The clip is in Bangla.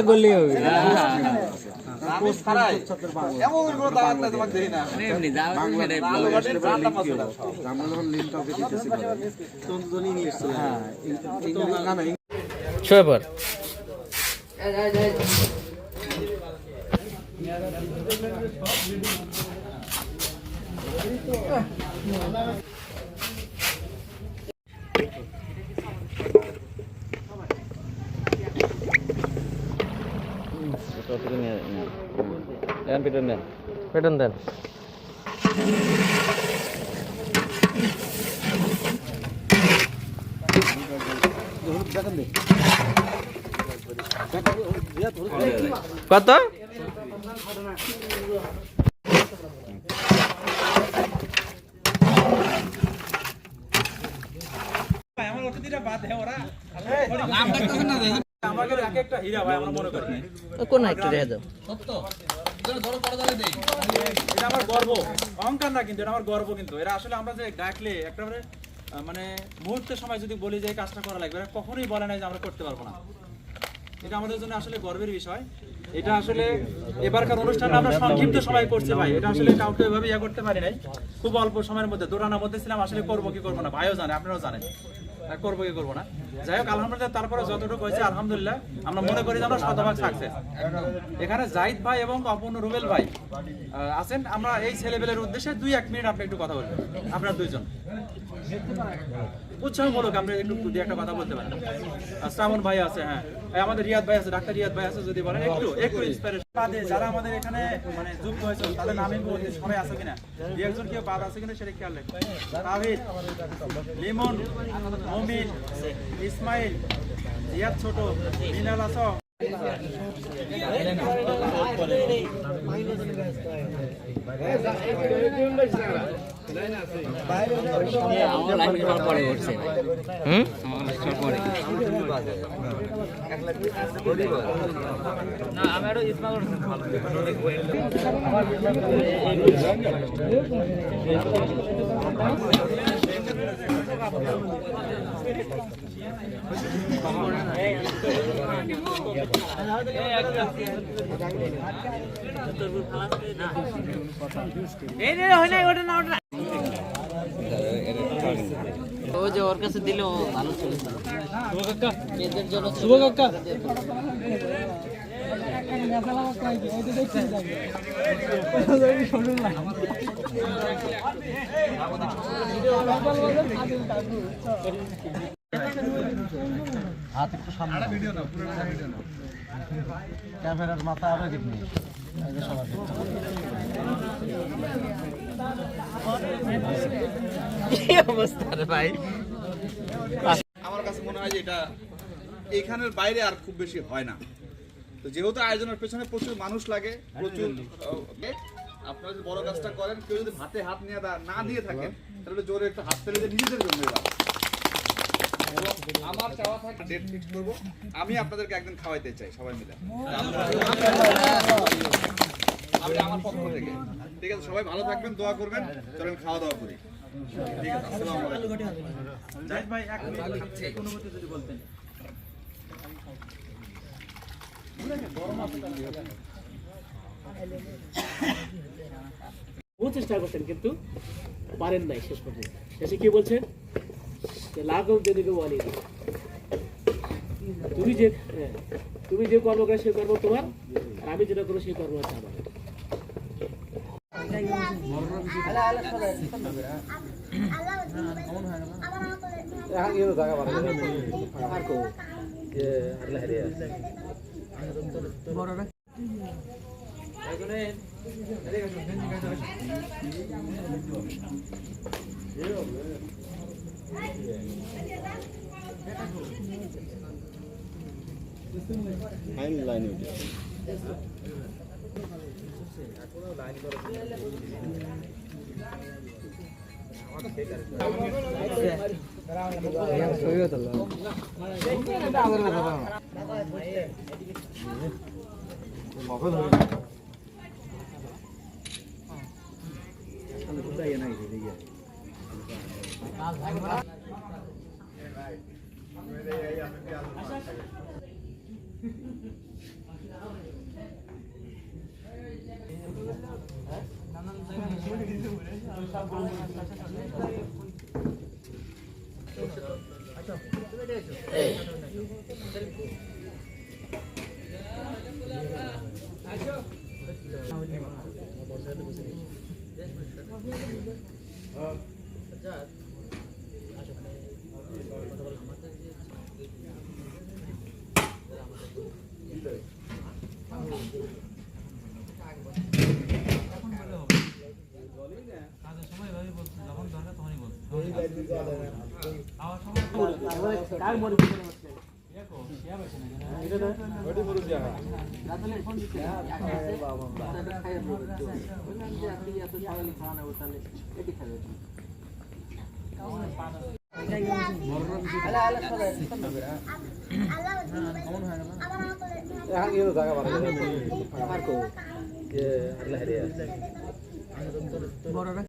গলি হবে পেটন দেন কত কোন একটা রে দাও এটা আমার গর্ব, অহংকার না, কিন্তু এটা আমার গর্ব। কিন্তু এরা আসলে আমরা যে ডাকলে একটা মানে মুহূর্তের সময় যদি বলি যে এই কাজটা করা লাগবে, এরা কখনোই বলে নাই যে আমরা করতে পারবো না। এটা আমাদের জন্য আসলে গর্বের বিষয়। এটা আসলে এবারকার অনুষ্ঠানে আমরা সংক্ষিপ্ত সময় করছি ভাই, এটা আসলে কাউকে এভাবে ইয়ে করতে পারি নাই। খুব অল্প সময়ের মধ্যে দৌড়ানোর মধ্যে ছিলাম, আসলে করবো কি করবো না, ভাইও জানে, আপনারাও জানেন করবো কি করবো না। যাই হোক আলহামদুলিল্লাহ, তারপরে যতটুকু হয়েছে আলহামদুলিল্লাহ আমরা মনে করি যে আমরা শতভাগ সাকসেস। এখানে জাহিদ ভাই এবং অপূর্ণ রুবেল ভাই আছেন, আমরা এই ছেলেবেলের উদ্দেশ্যে 2-1 মিনিট আপনি একটু কথা বলবেন, আপনারা দুইজন উৎসাহমূলক আমরা একটু একটা কথা বলতে পারেন। শ্রাবণ ভাই আছে, হ্যাঁ আমাদের রিয়াদ ভাই আছে, ডাক্তার রিয়াদ ভাই আছে, যদি বলেন একটু ইন্সপিরেশন বাদে যারা আমাদের এখানে মানে যুক্ত হয়েছে তাদের নামে সবাই আছে কিনা, দু একজন কেউ বাদ আছে কিনা সেটা খেয়াল রাখবেন। তাহিদ, লিমন, মমিন, ইসমাইল, রিয়াদ ছোট, মিনাল আছো, ও যে ওর কাছে দিলে ও ভালো ছিল। শুভ কাকা হাত একটু সামনে ভিডিও না, পুরো ভিডিও না, ক্যামেরার মাথা আরো দেখনি কি অবস্থা রে ভাই। আমার কাছে মনে হয় যে এটা এখানের বাইরে আর খুব বেশি হয় না। তো যেহেতু আয়োজনের পেছনে প্রচুর মানুষ লাগে, প্রচুর আপনারা যদি বড় কাজটা করেন, কেউ যদি হাতে হাত নিয়ে না দিয়ে থাকেন তাহলে জোরে একটা হাত ফেলে দিয়ে নিজেদের জন্য এবার আমার চাওয়া থাকে ডেট ফিক্স করবো, আমি আপনাদেরকে একদিন খাওয়াইতে চাই সবাই মিলে, আমি আমার পক্ষ থেকে। ঠিক আছে, সবাই ভালো থাকবেন, দোয়া করবেন, চলেন খাওয়া দাওয়া করি। ঠিক আছে, আসসালামু আলাইকুম। জাহিদ ভাই এক মিনিট অনুমতি যদি বলতেন। চেষ্টা করছেন কিন্তু পারেন নাই শেষ পর্যন্ত। শেষে কি বলছেন, লাঘব যেদিকে বলি, তুমি যে কর্ম করে সেই কর্ম তোমার, আর আমি যেটা করবো সেই কর্ম হচ্ছে আমার। কার মডিফিকেশন হচ্ছে জায়গা